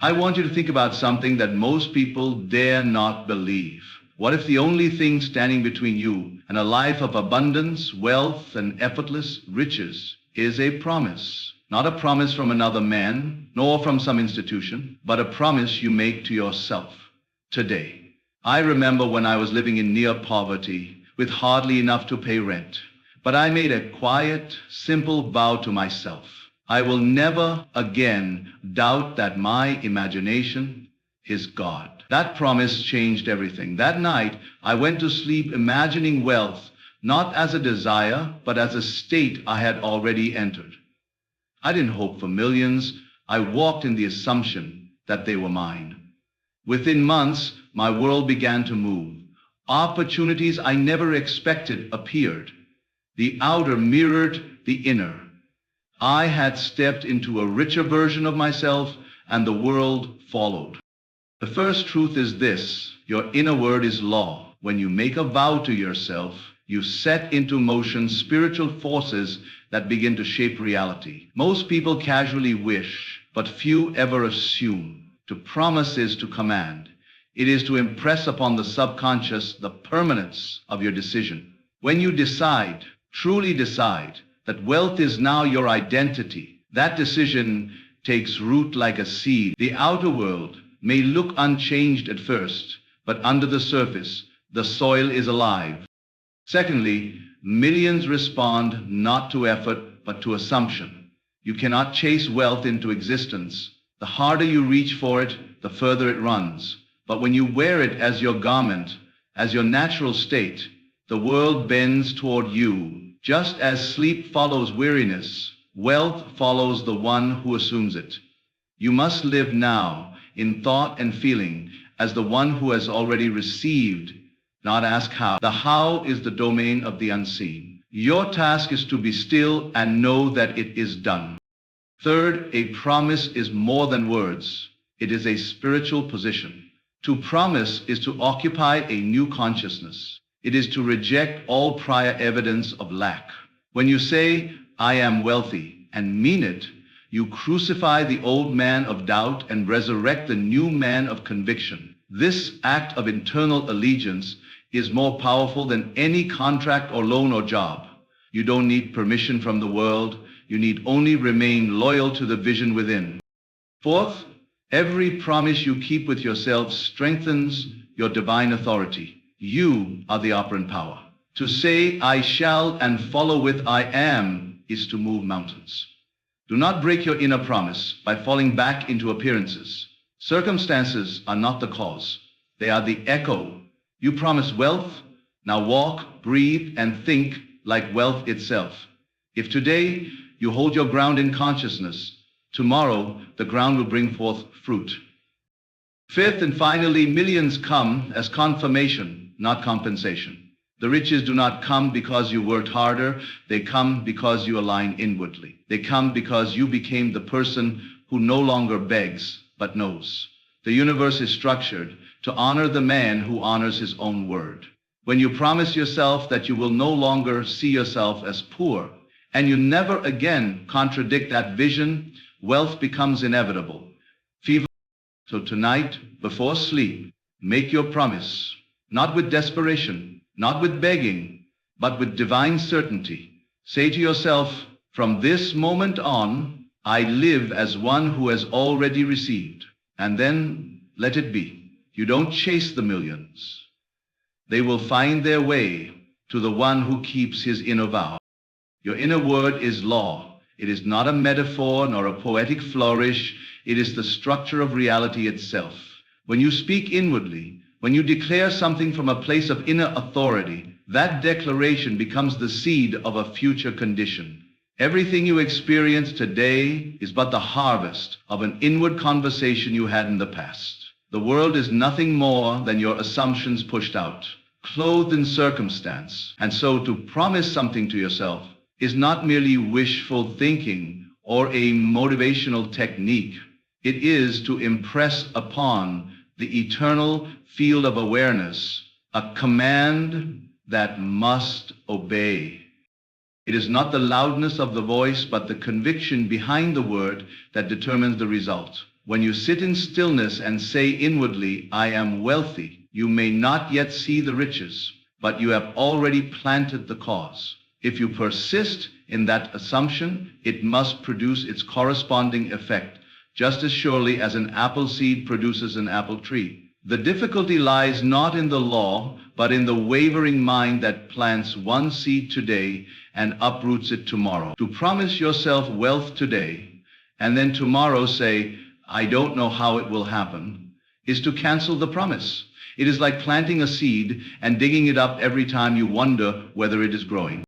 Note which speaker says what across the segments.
Speaker 1: I want you to think about something that most people dare not believe. What if the only thing standing between you and a life of abundance, wealth, and effortless riches is a promise? Not a promise from another man, nor from some institution, but a promise you make to yourself today. I remember when I was living in near poverty, with hardly enough to pay rent. But I made a quiet, simple vow to myself. I will never again doubt that my imagination is God. That promise changed everything. That night, I went to sleep imagining wealth, not as a desire, but as a state I had already entered. I didn't hope for millions. I walked in the assumption that they were mine. Within months, my world began to move. Opportunities I never expected appeared. The outer mirrored the inner. I had stepped into a richer version of myself, and the world followed. The first truth is this: your inner word is law. When you make a vow to yourself, you set into motion spiritual forces that begin to shape reality. Most people casually wish, but few ever assume. To promise is to command. It is to impress upon the subconscious the permanence of your decision. When you decide, truly decide, that wealth is now your identity, that decision takes root like a seed. The outer world may look unchanged at first, but under the surface, the soil is alive. Secondly, millions respond not to effort, but to assumption. You cannot chase wealth into existence. The harder you reach for it, the further it runs. But when you wear it as your garment, as your natural state, the world bends toward you. Just as sleep follows weariness, wealth follows the one who assumes it. You must live now, in thought and feeling, as the one who has already received, not ask how. The how is the domain of the unseen. Your task is to be still and know that it is done. Third, a promise is more than words. It is a spiritual position. To promise is to occupy a new consciousness. It is to reject all prior evidence of lack. When you say, I am wealthy, and mean it, you crucify the old man of doubt and resurrect the new man of conviction. This act of internal allegiance is more powerful than any contract or loan or job. You don't need permission from the world. You need only remain loyal to the vision within. Fourth, every promise you keep with yourself strengthens your divine authority. You are the operant power. To say, I shall, and follow with I am, is to move mountains. Do not break your inner promise by falling back into appearances. Circumstances are not the cause. They are the echo. You promise wealth. Now walk, breathe, and think like wealth itself. If today you hold your ground in consciousness, tomorrow the ground will bring forth fruit. Fifth and finally, millions come as confirmation, not compensation. The riches do not come because you worked harder. They come because you align inwardly. They come because you became the person who no longer begs, but knows. The universe is structured to honor the man who honors his own word. When you promise yourself that you will no longer see yourself as poor, and you never again contradict that vision, wealth becomes inevitable. So tonight, before sleep, make your promise, not with desperation, not with begging, but with divine certainty. Say to yourself, from this moment on, I live as one who has already received. And then let it be. You don't chase the millions. They will find their way to the one who keeps his inner vow. Your inner word is law. It is not a metaphor nor a poetic flourish. It is the structure of reality itself. When you speak inwardly, when you declare something from a place of inner authority, that declaration becomes the seed of a future condition. Everything you experience today is but the harvest of an inward conversation you had in the past. The world is nothing more than your assumptions pushed out, clothed in circumstance. And so to promise something to yourself is not merely wishful thinking or a motivational technique. It is to impress upon the eternal field of awareness a command that must obey. It is not the loudness of the voice, but the conviction behind the word that determines the result. When you sit in stillness and say inwardly, I am wealthy, you may not yet see the riches, but you have already planted the cause. If you persist in that assumption, it must produce its corresponding effect, just as surely as an apple seed produces an apple tree. The difficulty lies not in the law, but in the wavering mind that plants one seed today and uproots it tomorrow. To promise yourself wealth today, and then tomorrow say, I don't know how it will happen, is to cancel the promise. It is like planting a seed and digging it up every time you wonder whether it is growing.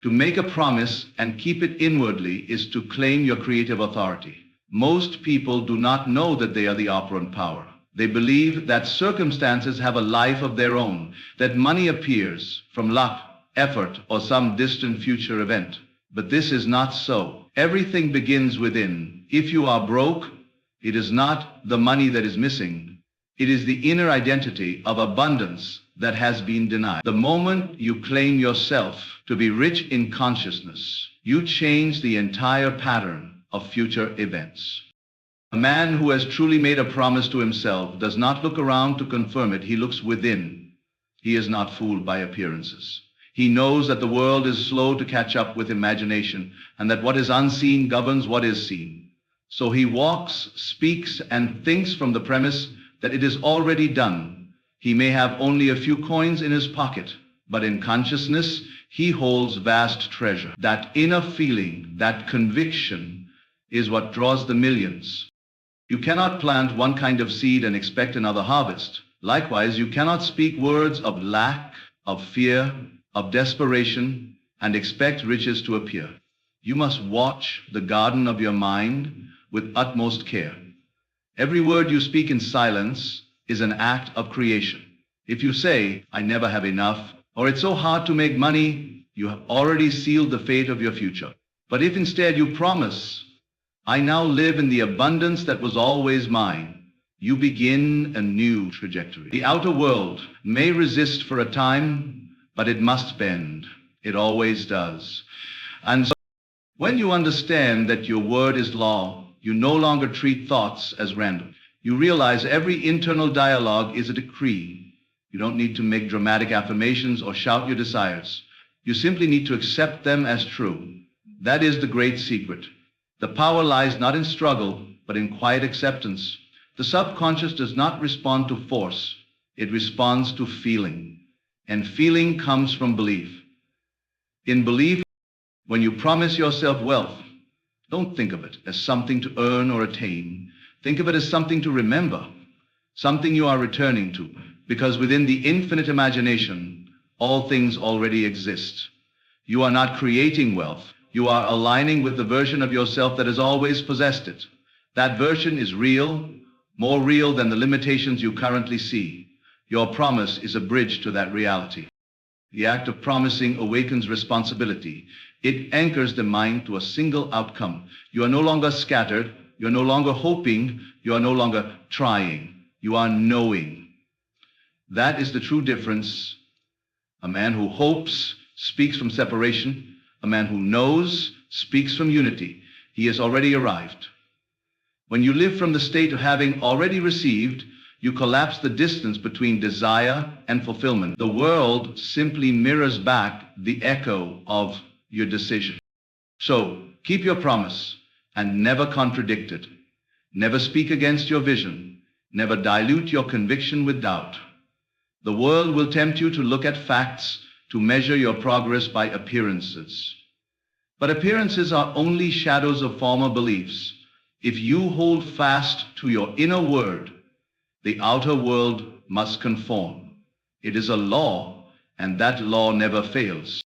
Speaker 1: To make a promise and keep it inwardly is to claim your creative authority. Most people do not know that they are the operant power. They believe that circumstances have a life of their own, that money appears from luck, effort, or some distant future event. But this is not so. Everything begins within. If you are broke, it is not the money that is missing. It is the inner identity of abundance that has been denied. The moment you claim yourself to be rich in consciousness, you change the entire pattern of future events. A man who has truly made a promise to himself does not look around to confirm it. He looks within. He is not fooled by appearances. He knows that the world is slow to catch up with imagination, and that what is unseen governs what is seen. So he walks, speaks, and thinks from the premise that it is already done. He may have only a few coins in his pocket, but in consciousness, he holds vast treasure. That inner feeling, that conviction, is what draws the millions. You cannot plant one kind of seed and expect another harvest. Likewise, you cannot speak words of lack, of fear, of desperation, and expect riches to appear. You must watch the garden of your mind with utmost care. Every word you speak in silence is an act of creation. If you say, I never have enough, or it's so hard to make money, you have already sealed the fate of your future. But if instead you promise, I now live in the abundance that was always mine, you begin a new trajectory. The outer world may resist for a time, but it must bend. It always does. And so when you understand that your word is law, you no longer treat thoughts as random. You realize every internal dialogue is a decree. You don't need to make dramatic affirmations or shout your desires. You simply need to accept them as true. That is the great secret. The power lies not in struggle, but in quiet acceptance. The subconscious does not respond to force. It responds to feeling. And feeling comes from belief. In belief, when you promise yourself wealth, don't think of it as something to earn or attain. Think of it as something to remember, something you are returning to, because within the infinite imagination, all things already exist. You are not creating wealth. You are aligning with the version of yourself that has always possessed it. That version is real, more real than the limitations you currently see. Your promise is a bridge to that reality. The act of promising awakens responsibility. It anchors the mind to a single outcome. You are no longer scattered. You are no longer hoping. You are no longer trying. You are knowing. That is the true difference. A man who hopes speaks from separation. A man who knows speaks from unity. He has already arrived. When you live from the state of having already received, you collapse the distance between desire and fulfillment. The world simply mirrors back the echo of your decision. So, keep your promise and never contradict it. Never speak against your vision. Never dilute your conviction with doubt. The world will tempt you to look at facts, to measure your progress by appearances. But appearances are only shadows of former beliefs. If you hold fast to your inner word, the outer world must conform. It is a law, and that law never fails.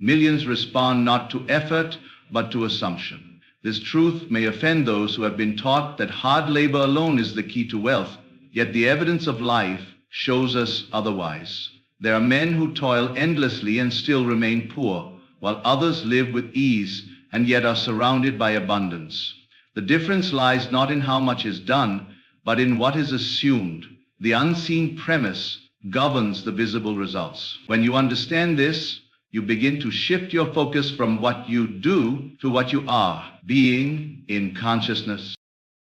Speaker 1: Millions respond not to effort, but to assumption. This truth may offend those who have been taught that hard labor alone is the key to wealth, yet the evidence of life shows us otherwise. There are men who toil endlessly and still remain poor, while others live with ease and yet are surrounded by abundance. The difference lies not in how much is done, but in what is assumed. The unseen premise governs the visible results. When you understand this, you begin to shift your focus from what you do to what you are, being in consciousness.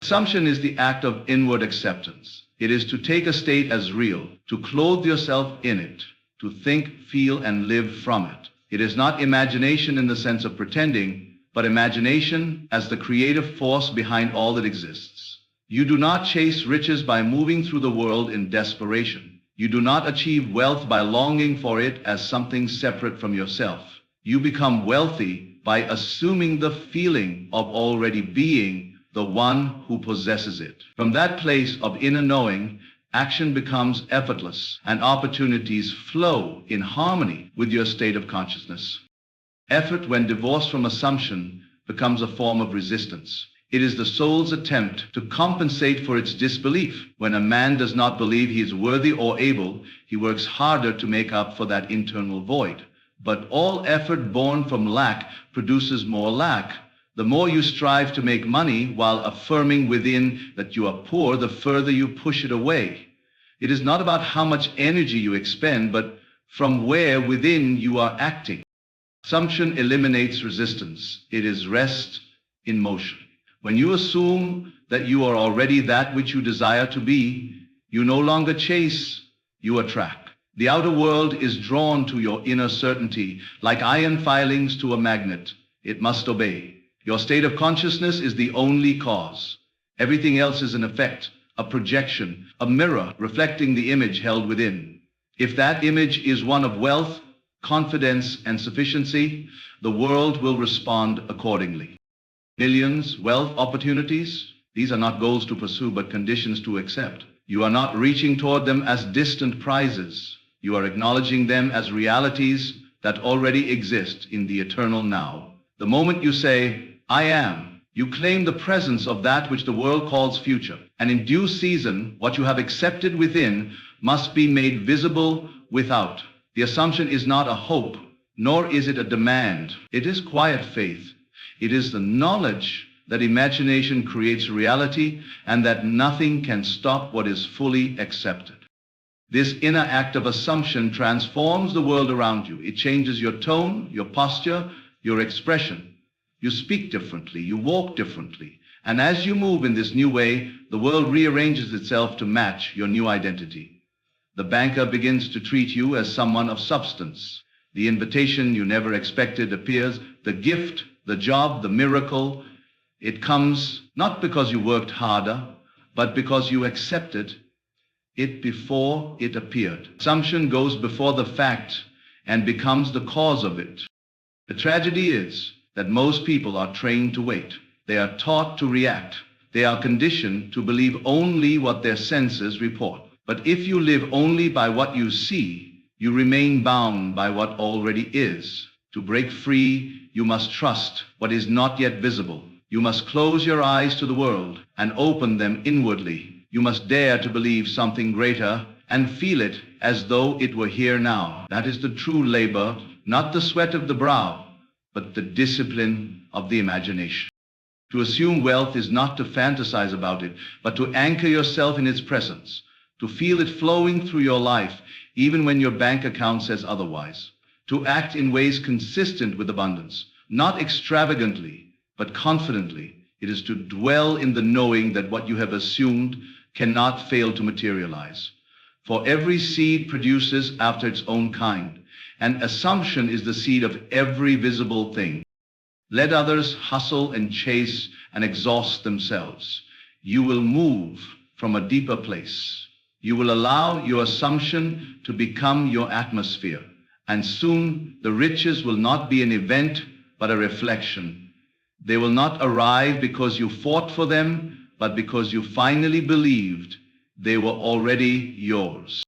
Speaker 1: Assumption is the act of inward acceptance. It is to take a state as real, to clothe yourself in it, to think, feel, and live from it. It is not imagination in the sense of pretending, but imagination as the creative force behind all that exists. You do not chase riches by moving through the world in desperation. You do not achieve wealth by longing for it as something separate from yourself. You become wealthy by assuming the feeling of already being the one who possesses it. From that place of inner knowing, action becomes effortless and opportunities flow in harmony with your state of consciousness. Effort, when divorced from assumption, becomes a form of resistance. It is the soul's attempt to compensate for its disbelief. When a man does not believe he is worthy or able, he works harder to make up for that internal void. But all effort born from lack produces more lack. The more you strive to make money while affirming within that you are poor, the further you push it away. It is not about how much energy you expend, but from where within you are acting. Assumption eliminates resistance. It is rest in motion. When you assume that you are already that which you desire to be, you no longer chase, you attract. The outer world is drawn to your inner certainty, like iron filings to a magnet. It must obey. Your state of consciousness is the only cause. Everything else is an effect, a projection, a mirror reflecting the image held within. If that image is one of wealth, confidence, and sufficiency, the world will respond accordingly. Millions, wealth, opportunities, these are not goals to pursue, but conditions to accept. You are not reaching toward them as distant prizes. You are acknowledging them as realities that already exist in the eternal now. The moment you say, I am, you claim the presence of that which the world calls future. And in due season, what you have accepted within must be made visible without. The assumption is not a hope, nor is it a demand. It is quiet faith. It is the knowledge that imagination creates reality and that nothing can stop what is fully accepted. This inner act of assumption transforms the world around you. It changes your tone, your posture, your expression. You speak differently, you walk differently. And as you move in this new way, the world rearranges itself to match your new identity. The banker begins to treat you as someone of substance. The invitation you never expected appears. The gift, the job, the miracle, it comes not because you worked harder, but because you accepted it before it appeared. Assumption goes before the fact and becomes the cause of it. The tragedy is that most people are trained to wait. They are taught to react. They are conditioned to believe only what their senses report. But if you live only by what you see, you remain bound by what already is. To break free, you must trust what is not yet visible. You must close your eyes to the world and open them inwardly. You must dare to believe something greater and feel it as though it were here now. That is the true labor, not the sweat of the brow, but the discipline of the imagination. To assume wealth is not to fantasize about it, but to anchor yourself in its presence, to feel it flowing through your life, even when your bank account says otherwise. To act in ways consistent with abundance, not extravagantly, but confidently. It is to dwell in the knowing that what you have assumed cannot fail to materialize. For every seed produces after its own kind, and assumption is the seed of every visible thing. Let others hustle and chase and exhaust themselves. You will move from a deeper place. You will allow your assumption to become your atmosphere, and soon the riches will not be an event, but a reflection. They will not arrive because you fought for them, but because you finally believed they were already yours.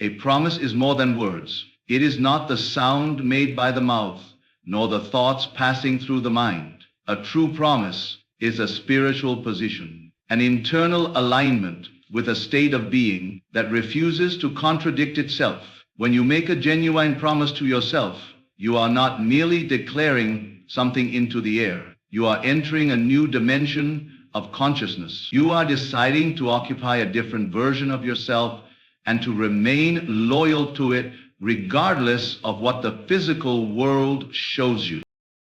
Speaker 1: A promise is more than words. It is not the sound made by the mouth, nor the thoughts passing through the mind. A true promise is a spiritual position, an internal alignment with a state of being that refuses to contradict itself. When you make a genuine promise to yourself, you are not merely declaring something into the air. You are entering a new dimension of consciousness. You are deciding to occupy a different version of yourself and to remain loyal to it regardless of what the physical world shows you.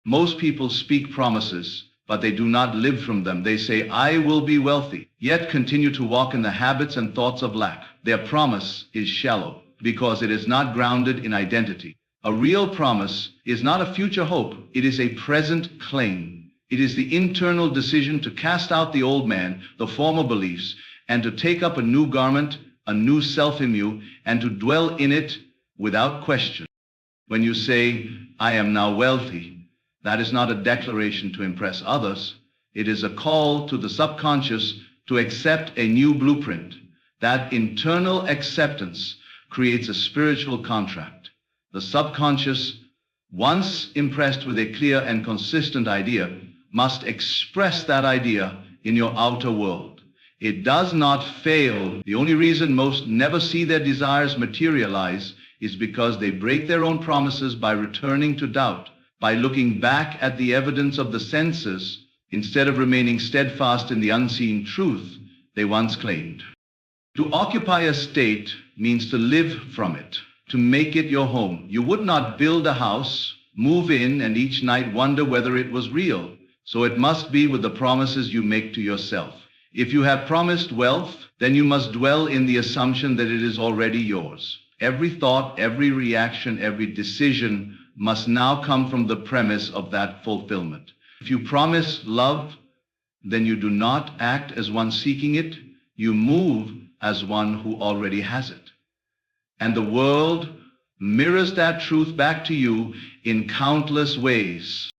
Speaker 1: Most people speak promises, but they do not live from them. They say, I will be wealthy, yet continue to walk in the habits and thoughts of lack. Their promise is shallow because it is not grounded in identity. A real promise is not a future hope. It is a present claim. It is the internal decision to cast out the old man, the former beliefs, and to take up a new garment, a new self in you, and to dwell in it without question. When you say, I am now wealthy, that is not a declaration to impress others. It is a call to the subconscious to accept a new blueprint. That internal acceptance creates a spiritual contract. The subconscious, once impressed with a clear and consistent idea, must express that idea in your outer world. It does not fail. The only reason most never see their desires materialize is because they break their own promises by returning to doubt, by looking back at the evidence of the senses instead of remaining steadfast in the unseen truth they once claimed. To occupy a state means to live from it, to make it your home. You would not build a house, move in, and each night wonder whether it was real. So it must be with the promises you make to yourself. If you have promised wealth, then you must dwell in the assumption that it is already yours. Every thought, every reaction, every decision must now come from the premise of that fulfillment. If you promise love, then you do not act as one seeking it. You move as one who already has it. And the world mirrors that truth back to you in countless ways.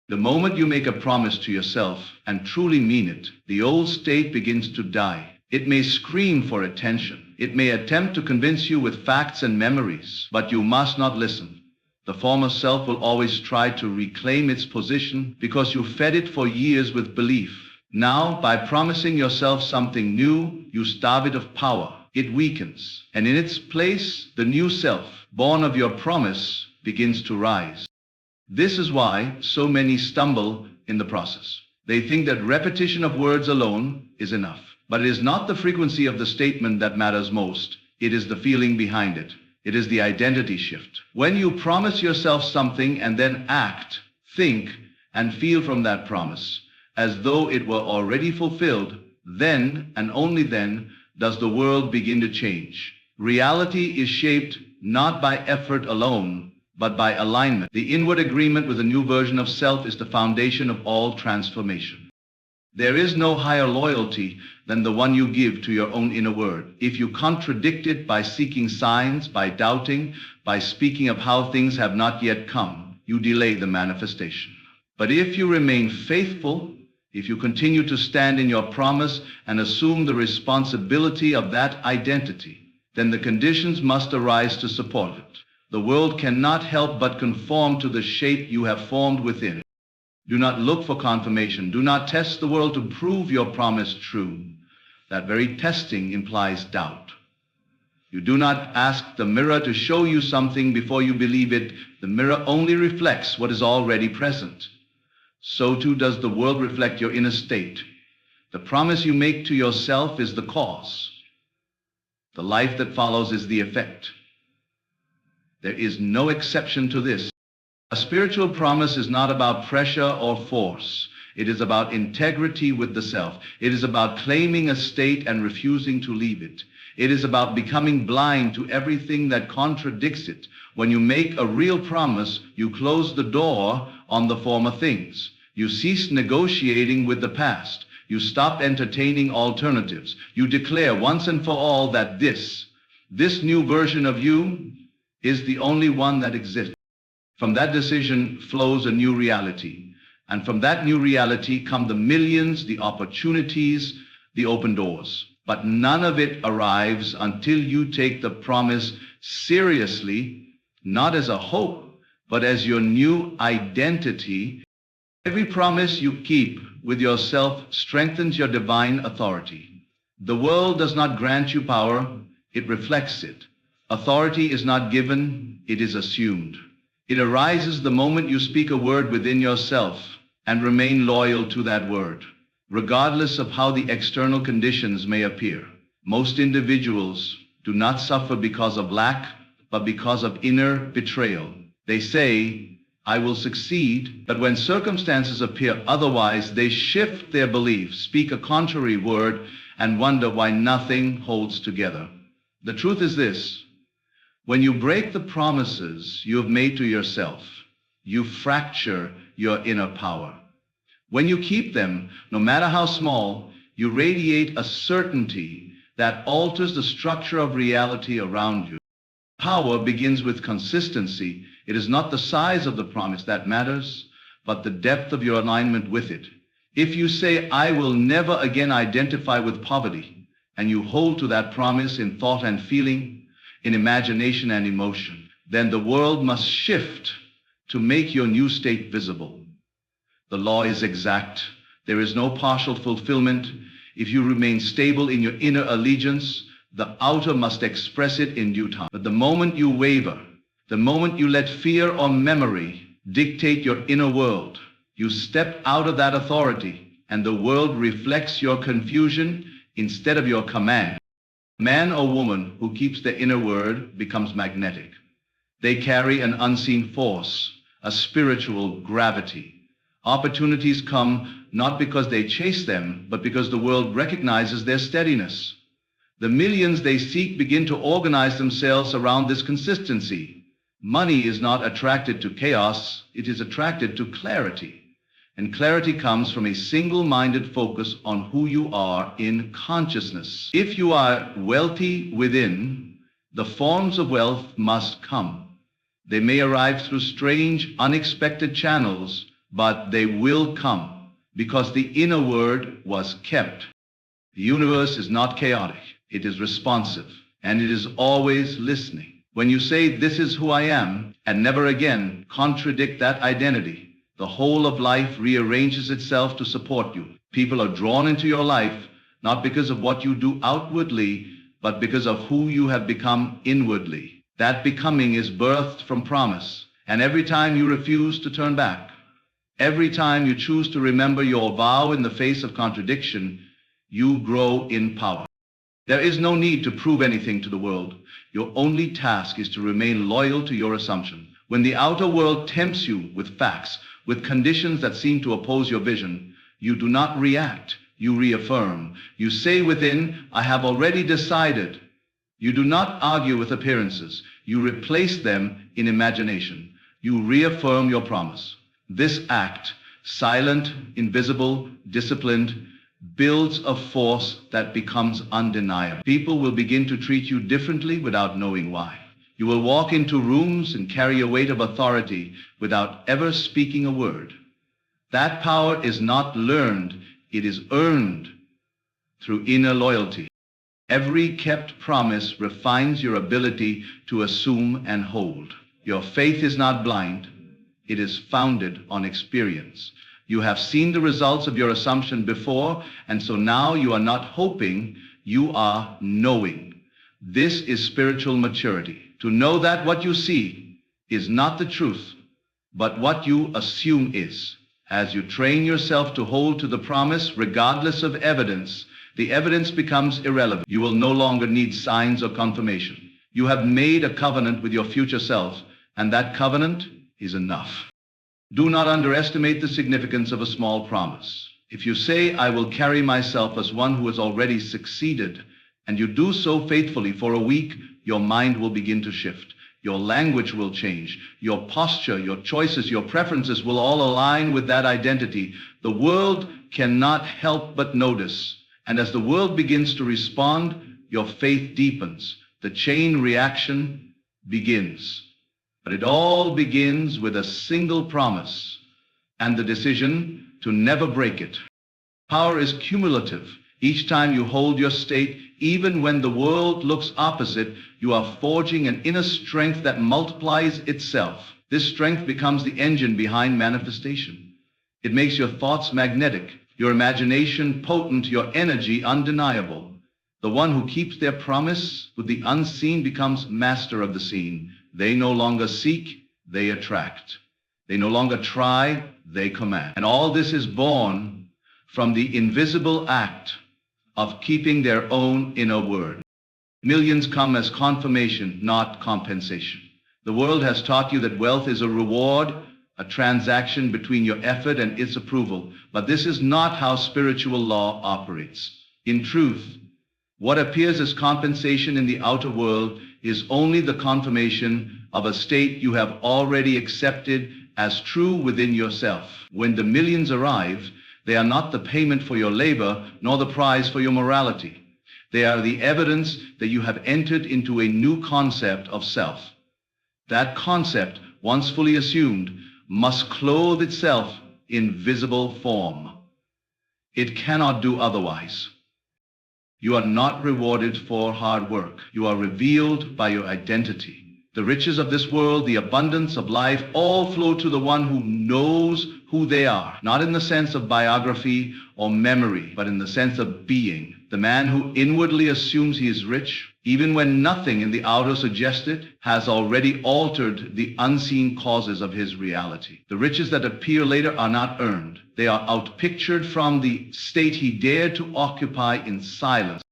Speaker 1: The moment you make a promise to yourself and truly mean it, the old state begins to die. It may scream for attention. It may attempt to convince you with facts and memories, but you must not listen. The former self will always try to reclaim its position because you fed it for years with belief. Now, by promising yourself something new, you starve it of power. It weakens, and in its place, the new self, born of your promise, begins to rise. This is why so many stumble in the process. They think that repetition of words alone is enough. But it is not the frequency of the statement that matters most. It is the feeling behind it. It is the identity shift. When you promise yourself something and then act, think, and feel from that promise, as though it were already fulfilled, then and only then does the world begin to change. Reality is shaped not by effort alone, but by alignment. The inward agreement with a new version of self is the foundation of all transformation. There is no higher loyalty than the one you give to your own inner word. If you contradict it by seeking signs, by doubting, by speaking of how things have not yet come, you delay the manifestation. But if you remain faithful, if you continue to stand in your promise and assume the responsibility of that identity, then the conditions must arise to support it. The world cannot help but conform to the shape you have formed within it. Do not look for confirmation. Do not test the world to prove your promise true. That very testing implies doubt. You do not ask the mirror to show you something before you believe it. The mirror only reflects what is already present. So too does the world reflect your inner state. The promise you make to yourself is the cause. The life that follows is the effect. There is no exception to this. A spiritual promise is not about pressure or force. It is about integrity with the self. It is about claiming a state and refusing to leave it. It is about becoming blind to everything that contradicts it. When you make a real promise, you close the door on the former things. You cease negotiating with the past. You stop entertaining alternatives. You declare once and for all that this new version of you is the only one that exists. From that decision flows a new reality. And from that new reality come the millions, the opportunities, the open doors. But none of it arrives until you take the promise seriously, not as a hope, but as your new identity. Every promise you keep with yourself strengthens your divine authority. The world does not grant you power, it reflects it. Authority is not given, it is assumed. It arises the moment you speak a word within yourself and remain loyal to that word, regardless of how the external conditions may appear. Most individuals do not suffer because of lack, but because of inner betrayal. They say, I will succeed. But when circumstances appear otherwise, they shift their belief, speak a contrary word, and wonder why nothing holds together. The truth is this: when you break the promises you have made to yourself, you fracture your inner power. When you keep them, no matter how small, you radiate a certainty that alters the structure of reality around you. Power begins with consistency. It is not the size of the promise that matters, but the depth of your alignment with it. If you say, I will never again identify with poverty, and you hold to that promise in thought and feeling, in imagination and emotion, then the world must shift to make your new state visible. The law is exact. There is no partial fulfillment. If you remain stable in your inner allegiance, the outer must express it in due time. But the moment you waver, the moment you let fear or memory dictate your inner world, you step out of that authority, and the world reflects your confusion instead of your command. Man or woman who keeps their inner word becomes magnetic. They carry an unseen force, a spiritual gravity. Opportunities come not because they chase them, but because the world recognizes their steadiness. The millions they seek begin to organize themselves around this consistency. Money is not attracted to chaos, it is attracted to clarity. And clarity comes from a single-minded focus on who you are in consciousness. If you are wealthy within, the forms of wealth must come. They may arrive through strange, unexpected channels, but they will come because the inner word was kept. The universe is not chaotic. It is responsive, and it is always listening. When you say, this is who I am, and never again contradict that identity, the whole of life rearranges itself to support you. People are drawn into your life, not because of what you do outwardly, but because of who you have become inwardly. That becoming is birthed from promise, and every time you refuse to turn back, every time you choose to remember your vow in the face of contradiction, you grow in power. There is no need to prove anything to the world. Your only task is to remain loyal to your assumption. When the outer world tempts you with facts, with conditions that seem to oppose your vision, you do not react, you reaffirm. You say within, I have already decided. You do not argue with appearances. You replace them in imagination. You reaffirm your promise. This act, silent, invisible, disciplined, builds a force that becomes undeniable. People will begin to treat you differently without knowing why. You will walk into rooms and carry a weight of authority without ever speaking a word. That power is not learned, it is earned through inner loyalty. Every kept promise refines your ability to assume and hold. Your faith is not blind, it is founded on experience. You have seen the results of your assumption before, and so now you are not hoping, you are knowing. This is spiritual maturity. To know that what you see is not the truth, but what you assume is. As you train yourself to hold to the promise regardless of evidence, the evidence becomes irrelevant. You will no longer need signs or confirmation. You have made a covenant with your future self, and that covenant is enough. Do not underestimate the significance of a small promise. If you say, I will carry myself as one who has already succeeded, and you do so faithfully for a week, your mind will begin to shift. Your language will change. Your posture, your choices, your preferences will all align with that identity. The world cannot help but notice. And as the world begins to respond, your faith deepens. The chain reaction begins. But it all begins with a single promise and the decision to never break it. Power is cumulative. Each time you hold your state, even when the world looks opposite, you are forging an inner strength that multiplies itself. This strength becomes the engine behind manifestation. It makes your thoughts magnetic, your imagination potent, your energy undeniable. The one who keeps their promise with the unseen becomes master of the scene. They no longer seek, they attract. They no longer try, they command. And all this is born from the invisible act of keeping their own inner word. Millions come as confirmation, not compensation. The world has taught you that wealth is a reward, a transaction between your effort and its approval. But this is not how spiritual law operates. In truth, what appears as compensation in the outer world is only the confirmation of a state you have already accepted as true within yourself. When the millions arrive, they are not the payment for your labor, nor the prize for your morality. They are the evidence that you have entered into a new concept of self. That concept, once fully assumed, must clothe itself in visible form. It cannot do otherwise. You are not rewarded for hard work. You are revealed by your identity. The riches of this world, the abundance of life, all flow to the one who knows who they are, not in the sense of biography or memory, but in the sense of being. The man who inwardly assumes he is rich, even when nothing in the outer suggests it, has already altered the unseen causes of his reality. The riches that appear later are not earned. They are outpictured from the state he dared to occupy in silence.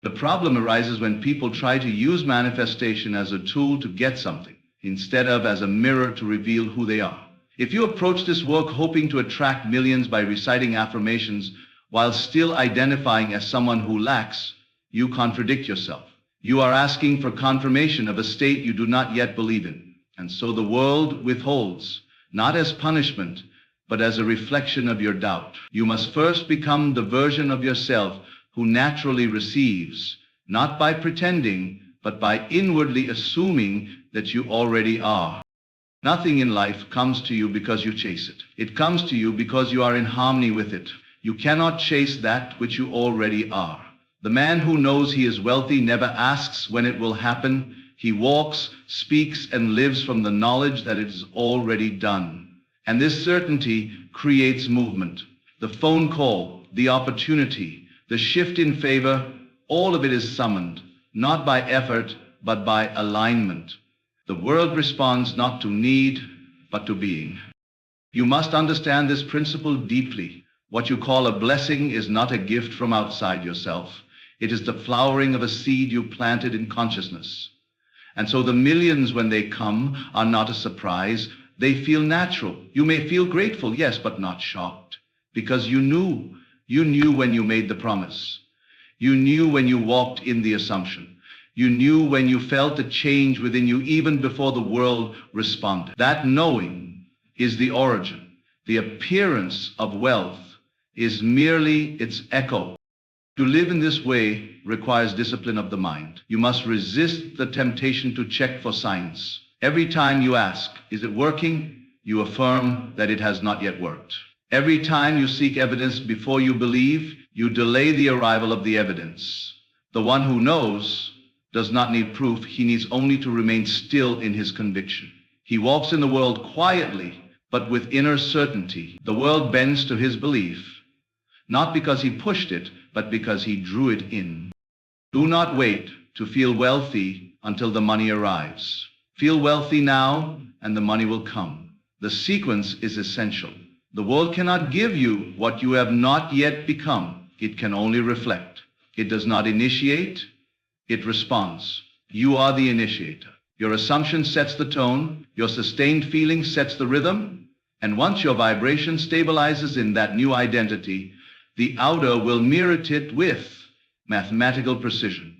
Speaker 1: The problem arises when people try to use manifestation as a tool to get something, instead of as a mirror to reveal who they are. If you approach this work hoping to attract millions by reciting affirmations while still identifying as someone who lacks, you contradict yourself. You are asking for confirmation of a state you do not yet believe in. And so the world withholds, not as punishment, but as a reflection of your doubt. You must first become the version of yourself who naturally receives, not by pretending, but by inwardly assuming that you already are. Nothing in life comes to you because you chase it. It comes to you because you are in harmony with it. You cannot chase that which you already are. The man who knows he is wealthy never asks when it will happen. He walks, speaks, and lives from the knowledge that it is already done. And this certainty creates movement. The phone call, the opportunity, the shift in favor, all of it is summoned, not by effort, but by alignment. The world responds not to need, but to being. You must understand this principle deeply. What you call a blessing is not a gift from outside yourself. It is the flowering of a seed you planted in consciousness. And so the millions, when they come, are not a surprise. They feel natural. You may feel grateful, yes, but not shocked, because you knew. You knew when you made the promise. You knew when you walked in the assumption. You knew when you felt the change within you even before the world responded. That knowing is the origin. The appearance of wealth is merely its echo. To live in this way requires discipline of the mind. You must resist the temptation to check for signs. Every time you ask, is it working? You affirm that it has not yet worked. Every time you seek evidence before you believe, you delay the arrival of the evidence. The one who knows does not need proof. He needs only to remain still in his conviction. He walks in the world quietly, but with inner certainty. The world bends to his belief, not because he pushed it, but because he drew it in. Do not wait to feel wealthy until the money arrives. Feel wealthy now, and the money will come. The sequence is essential. The world cannot give you what you have not yet become. It can only reflect. It does not initiate, it responds. You are the initiator. Your assumption sets the tone, your sustained feeling sets the rhythm, and once your vibration stabilizes in that new identity, the outer will mirror it with mathematical precision.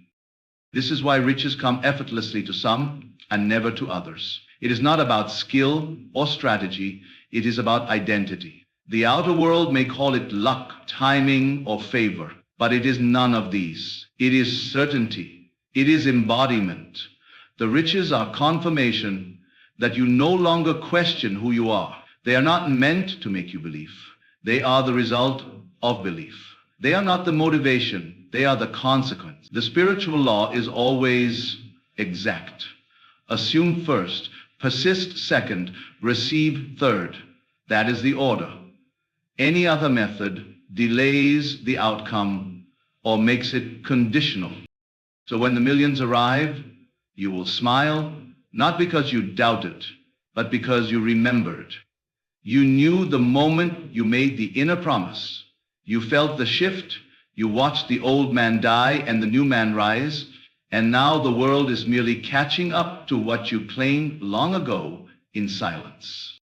Speaker 1: This is why riches come effortlessly to some and never to others. It is not about skill or strategy. It is about identity. The outer world may call it luck, timing, or favor, but it is none of these. It is certainty. It is embodiment. The riches are confirmation that you no longer question who you are. They are not meant to make you believe. They are the result of belief. They are not the motivation. They are the consequence. The spiritual law is always exact. Assume first, persist second, receive third. That is the order. Any other method delays the outcome or makes it conditional. So when the millions arrive, you will smile, not because you doubted, but because you remembered. You knew the moment you made the inner promise. You felt the shift. You watched the old man die and the new man rise. And now the world is merely catching up to what you claimed long ago in silence.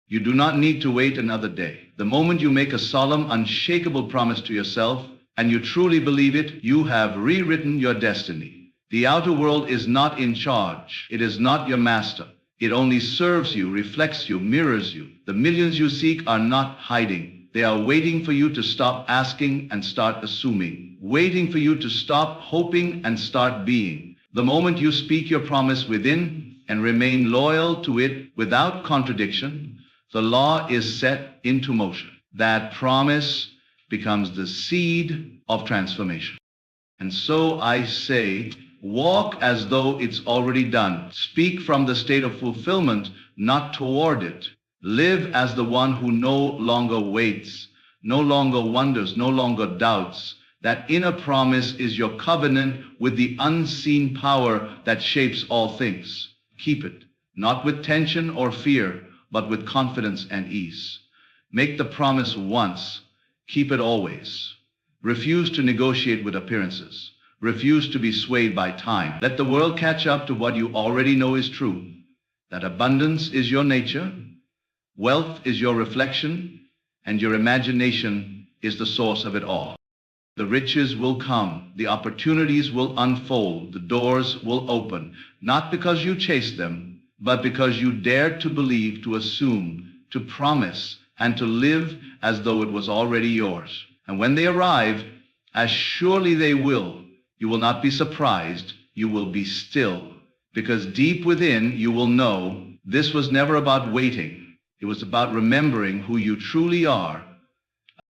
Speaker 1: You do not need to wait another day. The moment you make a solemn, unshakable promise to yourself, and you truly believe it, you have rewritten your destiny. The outer world is not in charge. It is not your master. It only serves you, reflects you, mirrors you. The millions you seek are not hiding. They are waiting for you to stop asking and start assuming, waiting for you to stop hoping and start being. The moment you speak your promise within and remain loyal to it without contradiction, the law is set into motion. That promise becomes the seed of transformation. And so I say, walk as though it's already done. Speak from the state of fulfillment, not toward it. Live as the one who no longer waits, no longer wonders, no longer doubts. That inner promise is your covenant with the unseen power that shapes all things. Keep it, not with tension or fear, but with confidence and ease. Make the promise once, keep it always. Refuse to negotiate with appearances. Refuse to be swayed by time. Let the world catch up to what you already know is true. That abundance is your nature, wealth is your reflection, and your imagination is the source of it all. The riches will come, the opportunities will unfold, the doors will open, not because you chase them, but because you dared to believe, to assume, to promise, and to live as though it was already yours. And when they arrive, as surely they will, you will not be surprised, you will be still. Because deep within you will know this was never about waiting. It was about remembering who you truly are